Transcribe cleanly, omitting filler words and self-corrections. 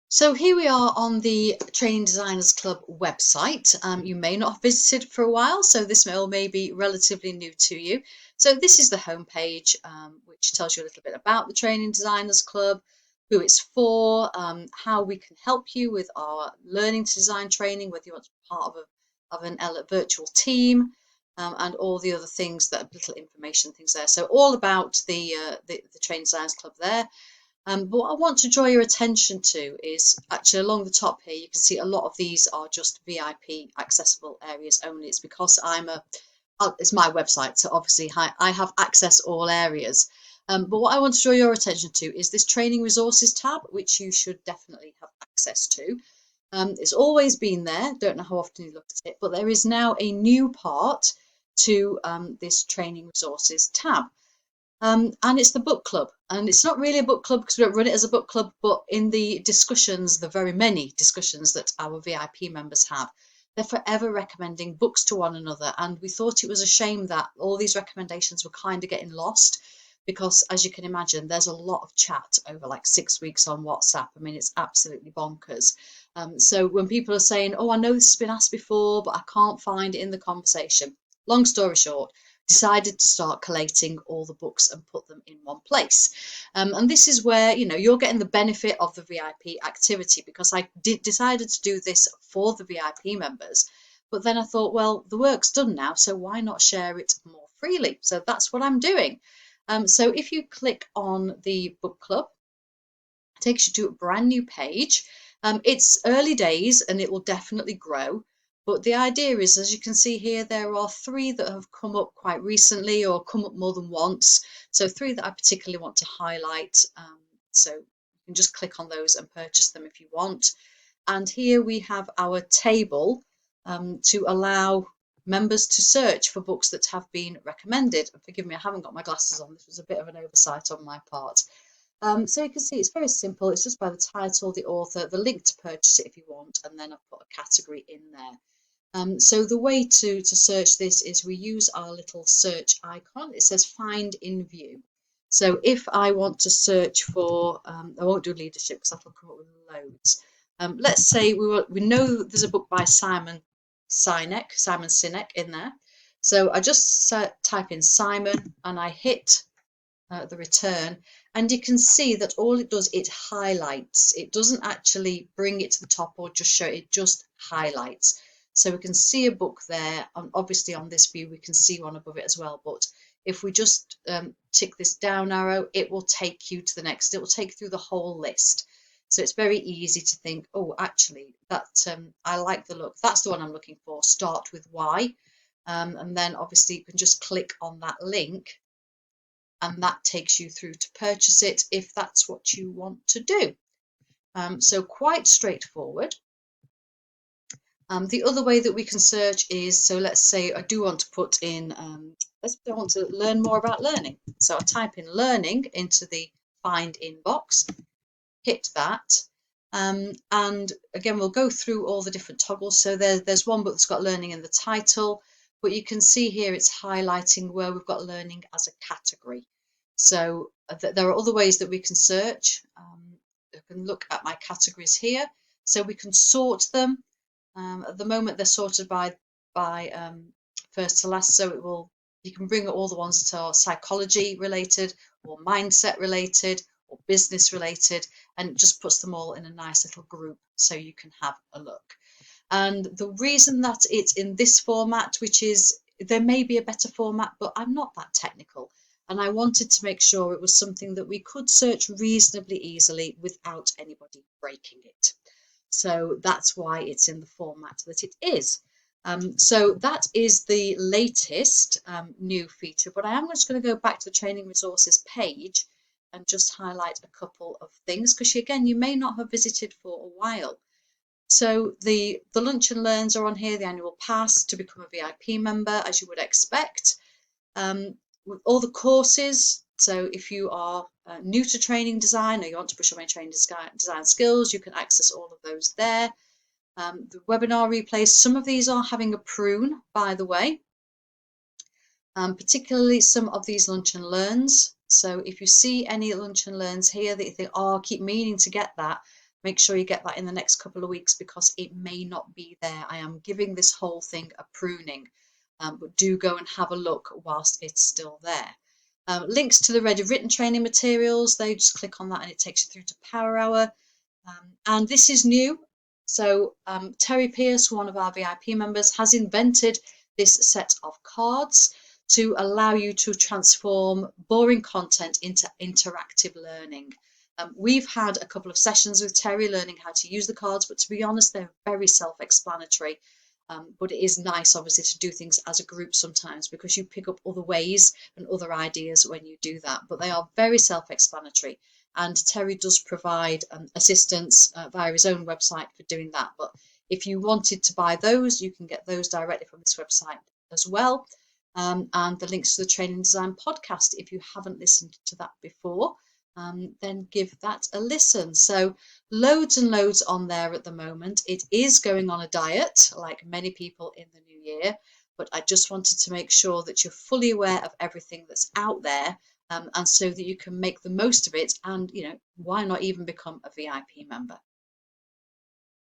So here we are on the Training Designers Club website. You may not have visited for a while, so this may be relatively new to you. So this is the homepage, which tells you a little bit about the Training Designers Club, who it's for, how we can help you with our learning to design training, whether you want to be part of an virtual team, and all the other things, that little information things there. So all about the Training Designers Club there. But what I want to draw your attention to is actually along the top here, you can see a lot of these are just VIP accessible areas only. It's because it's my website, so obviously I have access all areas. But what I want to draw your attention to is this training resources tab, which you should definitely have access to. It's always been there, don't know how often you look at it, but there is now a new part to this training resources tab. And it's the book club, and it's not really a book club because we don't run it as a book club, but in the discussions, the very many discussions that our VIP members have, they're forever recommending books to one another, and we thought it was a shame that all these recommendations were kind of getting lost, because as you can imagine, there's a lot of chat over like 6 weeks on WhatsApp. I mean, it's absolutely bonkers. So when people are saying, oh, I know this has been asked before, but I can't find it in the conversation, long story short, decided to start collating all the books and put them in one place. And this is where, you're getting the benefit of the VIP activity, because I decided to do this for the VIP members. But then I thought, well, the work's done now, so why not share it more freely? So that's what I'm doing. So if you click on the book club, it takes you to a brand new page. It's early days and it will definitely grow. But the idea is, as you can see here, there are 3 that have come up quite recently or come up more than once. So 3 that I particularly want to highlight. So you can just click on those and purchase them if you want. And here we have our table to allow members to search for books that have been recommended. And forgive me, I haven't got my glasses on. This was a bit of an oversight on my part. So you can see it's very simple. It's just by the title, the author, the link to purchase it if you want, and then I've put a category in there. So the way to search this is we use our little search icon. It says find in view. So if I want to search for, I won't do leadership because that'll come up with loads. Let's say we know there's a book by Simon Sinek in there. So I just type in Simon and I hit the return, and you can see that all it does, it highlights. It doesn't actually bring it to the top or just show it, just highlights. So we can see a book there, and obviously on this view we can see one above it as well, but if we just tick this down arrow, it will take you to the next. It will take you through the whole list. So it's very easy to think, oh, actually that I like the look, that's the one I'm looking for, start with Y. And then obviously you can just click on that link and that takes you through to purchase it if that's what you want to do. So quite straightforward. The other way that we can search is, so let's say I do want to put in, I want to learn more about learning. So I type in learning into the find in box, hit that. And again, we'll go through all the different toggles. So there's one book that's got learning in the title, but you can see here it's highlighting where we've got learning as a category. So there are other ways that we can search. You can look at my categories here. So we can sort them. At the moment, they're sorted by first to last. So you can bring up all the ones that are psychology related or mindset related or business related, and it just puts them all in a nice little group so you can have a look. And the reason that it's in this format, which is, there may be a better format, but I'm not that technical, and I wanted to make sure it was something that we could search reasonably easily without anybody breaking it. So that's why it's in the format that it is. So that is the latest new feature, but I am just going to go back to the training resources page and just highlight a couple of things, because again, you may not have visited for a while. So the lunch and learns are on here, the annual pass to become a VIP member, as you would expect. With all the courses, so if you are new to training design or you want to push on your training design skills, you can access all of those there. The webinar replays, some of these are having a prune, by the way, particularly some of these lunch and learns. So if you see any lunch and learns here that you think, oh, I keep meaning to get that, make sure you get that in the next couple of weeks because it may not be there. I am giving this whole thing a pruning, but do go and have a look whilst it's still there. Links to the ready written training materials, they just click on that and it takes you through to Power Hour. And this is new. So Terry Pierce, one of our VIP members, has invented this set of cards to allow you to transform boring content into interactive learning. We've had a couple of sessions with Terry learning how to use the cards, but to be honest, they're very self-explanatory. But it is nice, obviously, to do things as a group sometimes because you pick up other ways and other ideas when you do that. But they are very self-explanatory. And Terry does provide assistance via his own website for doing that. But if you wanted to buy those, you can get those directly from this website as well. And the links to the Training Design podcast, if you haven't listened to that before, then give that a listen. So loads and loads on there at the moment. It is going on a diet, like many people in the new year, but I just wanted to make sure that you're fully aware of everything that's out there, and so that you can make the most of it. And, you know, why not even become a VIP member?